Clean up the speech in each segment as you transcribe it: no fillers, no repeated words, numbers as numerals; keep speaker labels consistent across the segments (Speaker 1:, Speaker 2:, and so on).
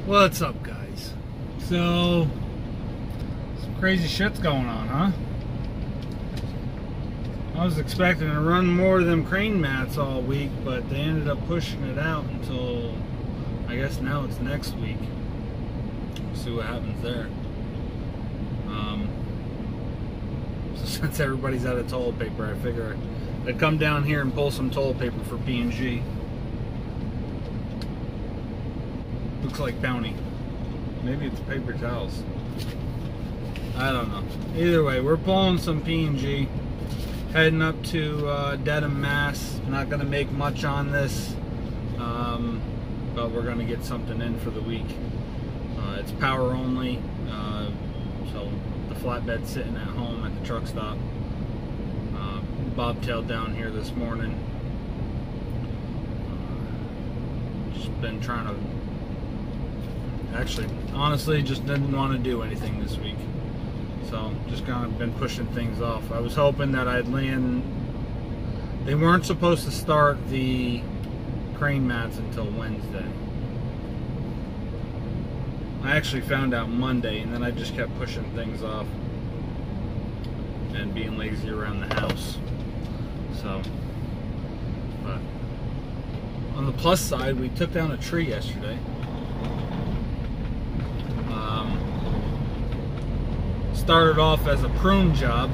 Speaker 1: What's up, guys? So, some crazy shit's going on, huh? I was expecting to run more of them crane mats all week, but they ended up pushing it out until, I guess now it's next week. We'll see what happens there. So since everybody's out of toilet paper, I figure I'd come down here and pull some toilet paper for P&G. Looks like Bounty. Maybe it's paper towels. I don't know. Either way, we're pulling some P&G. Heading up to Dedham, Mass. Not going to make much on this. But we're going to get something in for the week. It's power only. So the flatbed's sitting at home at the truck stop. Bobtailed down here this morning. Just been trying to... Actually, honestly, just didn't want to do anything this week. So, just kind of been pushing things off. I was hoping that I'd land... They weren't supposed to start the crane mats until Wednesday. I actually found out Monday, and then I just kept pushing things off. And being lazy around the house. So, but... On the plus side, we took down a tree yesterday. Started off as a prune job.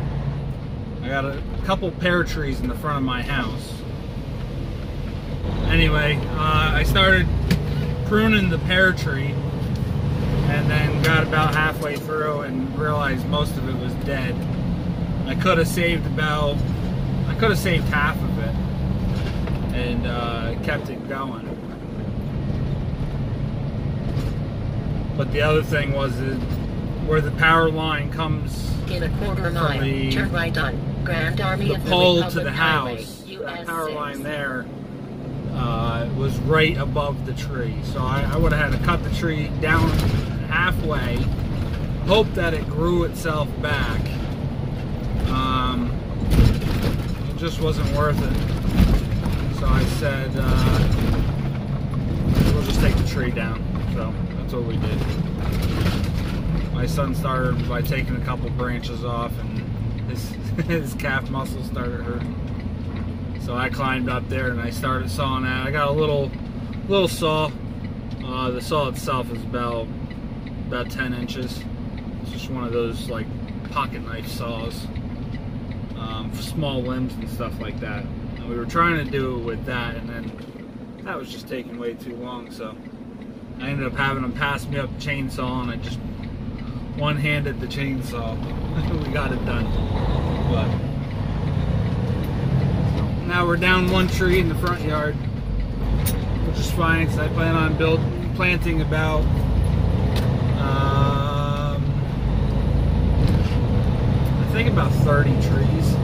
Speaker 1: I got a couple pear trees in the front of my house. Anyway, I started pruning the pear tree and then got about halfway through and realized most of it was dead. I could have saved half of it and kept it going. But the other thing was where the power line comes
Speaker 2: in a quarter mile, turn right on Grand Army
Speaker 1: the pole to the house. That power line there was right above the tree. So I would have had to cut the tree down halfway, hope that it grew itself back. It just wasn't worth it. So I said, we'll just take the tree down. So that's what we did. My son started by taking a couple branches off, and his calf muscles started hurting. So I climbed up there and I started sawing at it. I got a little saw. The saw itself is about 10 inches. It's just one of those like pocket knife saws for small limbs and stuff like that. And we were trying to do it with that, and then that was just taking way too long. So I ended up having him pass me up the chainsaw, and I just one-handed the chainsaw. We got it done. But now we're down one tree in the front yard, which is fine because I plan on planting about I think about 30 trees.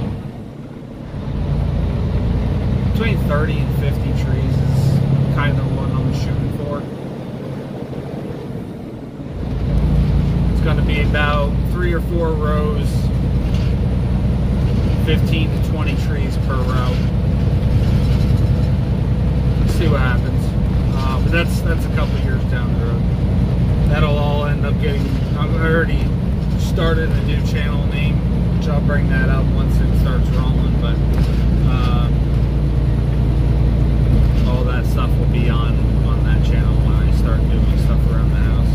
Speaker 1: Between 30 and 50 trees is kind of what I'm shooting for. Going to be about 3 or 4 rows, 15 to 20 trees per row. Let's see what happens. But that's a couple years down the road. That'll all end up getting. I've already started a new channel name, which I'll bring that up once it starts rolling. But all that stuff will be on that channel when I start doing stuff around the house.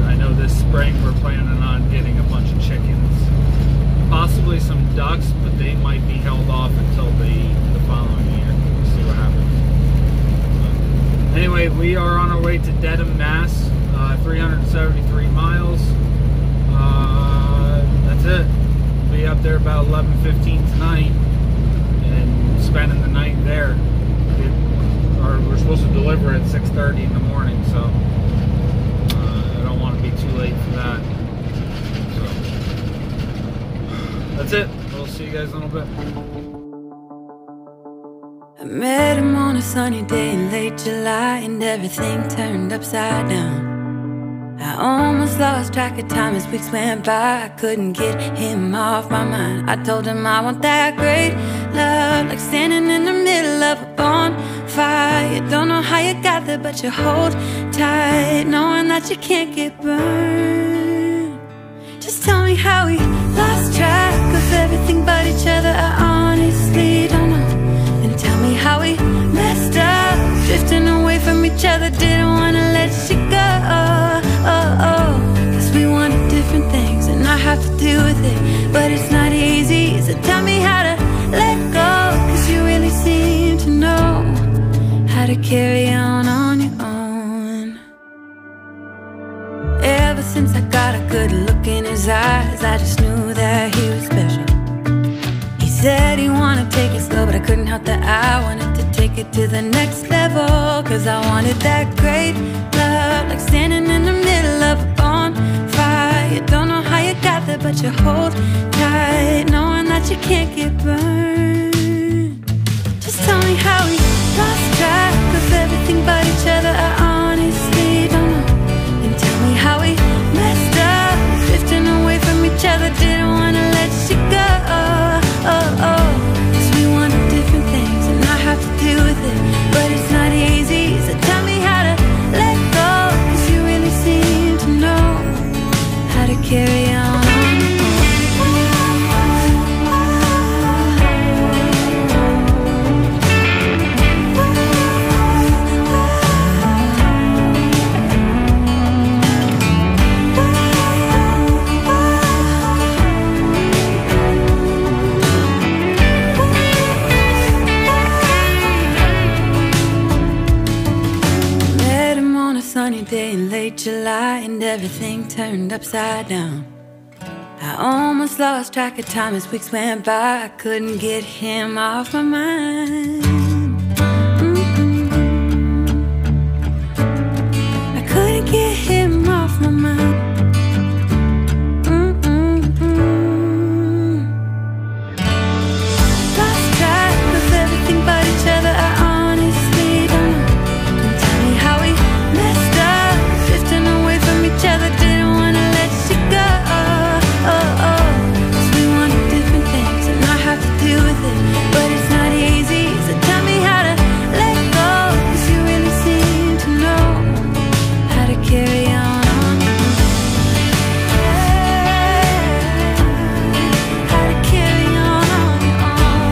Speaker 1: I know this spring we're planning on getting a bunch of chickens, possibly some ducks, but they might be held off until the following year. We'll see what happens. But anyway, we are on our way to Dedham, Mass. 373 miles. That's it. We'll be up there about 11:15 tonight and spending the night there. We're supposed to deliver at 6:30 in the morning, so be too late for that. So that's it. We'll see you guys in a little bit.
Speaker 3: I met him on a sunny day in late July, and everything turned upside down. I almost lost track of time as weeks went by. I couldn't get him off my mind. I told him I want that great love, like standing in the middle of a bonfire. You don't know how you got there, but you hold tight, knowing that you can't get burned. Just tell me how we lost track of everything but each other. I honestly don't know. And tell me how we messed up, drifting away from each other. Didn't wanna let you go, cause we wanted different things, and I have to deal with it, but it's not easy. So tell me how to let go, cause you really seem to know how to carry on your own. Ever since I got a good look in his eyes, I just knew that he was special. He said he wanted to take it slow, but I couldn't help that I wanted to take it to the next level. Cause I wanted that great love, like standing in the middle of a bonfire. You don't know how you got there, but you hold tight, knowing that you can't get burned. Just tell me how we lost track of everything but each other. I honestly don't know. And tell me how we messed up, drifting away from each other. Didn't wanna let you go, cause we wanted different things, and I have to deal with it, but it's not easy. So tell me how to let go, cause you really seem to know how to carry on. Sunny day in late July, and everything turned upside down. I almost lost track of time as weeks went by. I couldn't get him off my mind. I couldn't get him off my mind. Lost track of everything but each other. I honestly don't know. And tell me how we messed up, drifting away from each other. Didn't wanna let you go, cause we wanted different things, and I have to deal with it, but it's not easy. So tell me how to let go, cause you really seem to know how to carry on. How to carry on your own.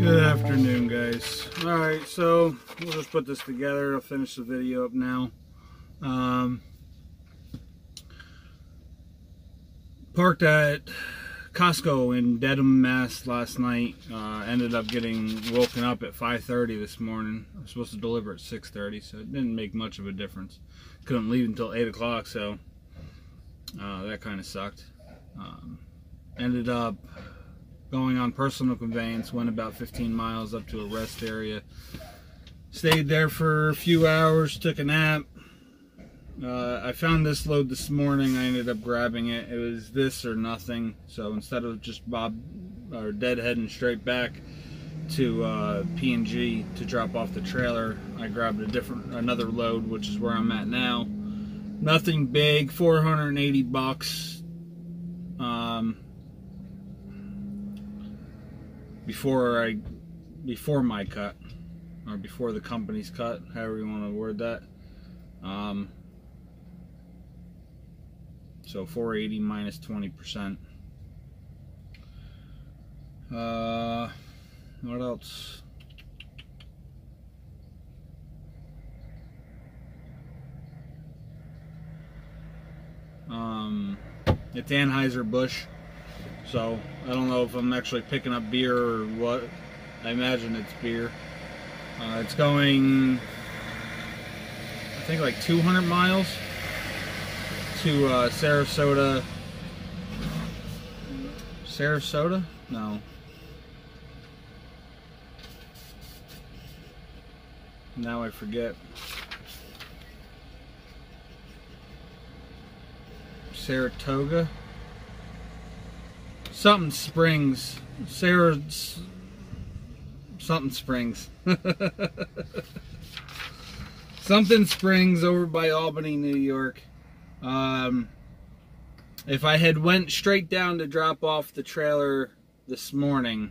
Speaker 1: Good afternoon, guys. Alright, so we'll just put this together. I'll finish the video up now. Parked at Costco in Dedham, Mass last night. Ended up getting woken up at 5:30 this morning. I was supposed to deliver at 6:30, so it didn't make much of a difference. Couldn't leave until 8 o'clock, so that kind of sucked. Ended up going on personal conveyance, went about 15 miles up to a rest area. Stayed there for a few hours, took a nap. I found this load this morning. I ended up grabbing it. It was this or nothing. So instead of just deadheading straight back to P&G to drop off the trailer, I grabbed another load, which is where I'm at now. Nothing big, 480 bucks. Before my cut, or before the company's cut, however you want to word that. So 480 minus 20%. What else? It's Anheuser-Busch. So, I don't know if I'm actually picking up beer or what. I imagine it's beer. It's going, I think, like 200 miles to Sarasota. Sarasota? No. Now I forget. Saratoga? Something Springs, Sarah's something Springs. Something Springs over by Albany, New York. If I had went straight down to drop off the trailer this morning,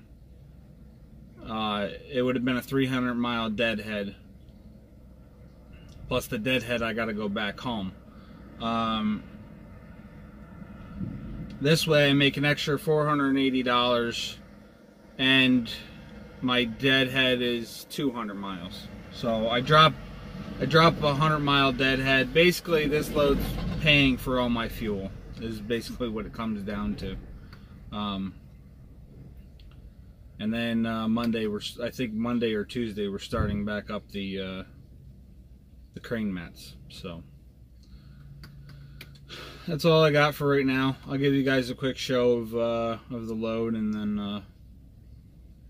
Speaker 1: it would have been a 300-mile deadhead. Plus the deadhead, I got to go back home. This way I make an extra $480, and my deadhead is 200 miles. So I drop a 100-mile deadhead. Basically, this load's paying for all my fuel. Is basically what it comes down to. And then Monday, I think Monday or Tuesday, we're starting back up the crane mats. So that's all I got for right now. I'll give you guys a quick show of the load, and then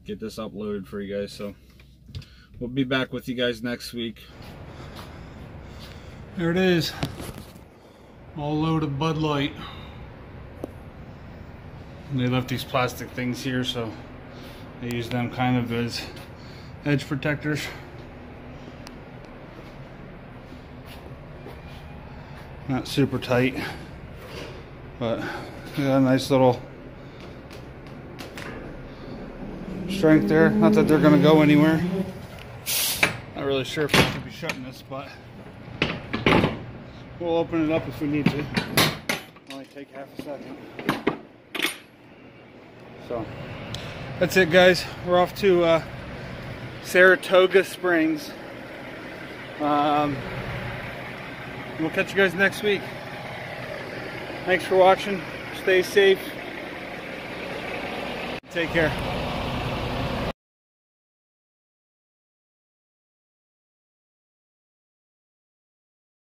Speaker 1: get this uploaded for you guys. So we'll be back with you guys next week. There it is. All loaded Bud Light. And they left these plastic things here, so I use them kind of as edge protectors. Not super tight, but got a nice little strength there. Not that they're gonna go anywhere. Not really sure if I should be shutting this, but we'll open it up if we need to. Only take half a second. So that's it, guys. We're off to Saratoga Springs. We'll catch you guys next week. Thanks for watching. Stay safe. Take care.